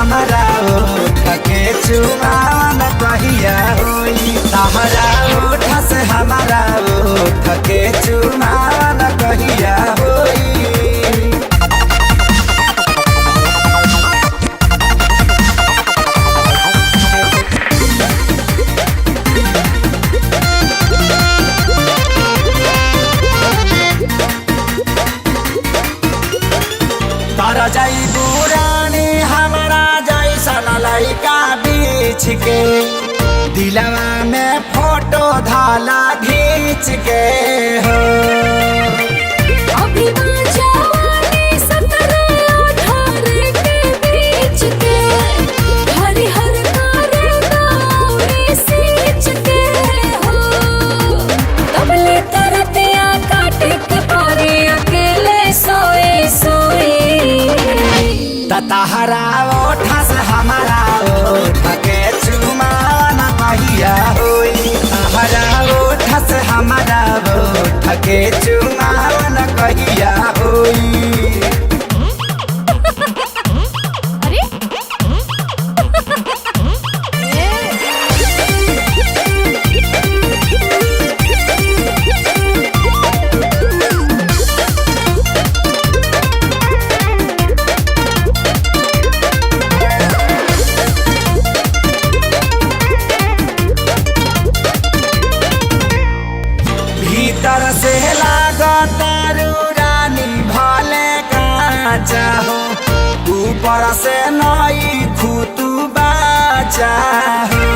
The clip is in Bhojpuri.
हमारा ओठ के चुमावन कहिया होई। तहरा ओठ से हमारा ओठ के चुमावन कहिया होई। तारा जाई बुरानी हमारा जैसन लइका बीच के दिलवा में फोटो धाला घींच के हो। अभी जवानी 17-18 के बीच के हरिहर करे दौरी सींच के हो। तबले तरतिया काटे के पारी अकेले सोए सोए। तहरा ओठ से हमारा ओठ के चुमावन कहिया होई। तहरा ओठ से हमारा ओठ के चुमावन कहिया होई। अरे भीतर से लागतारू रानी भले काचा हो। ऊपर से नई खुतू बाचा हो।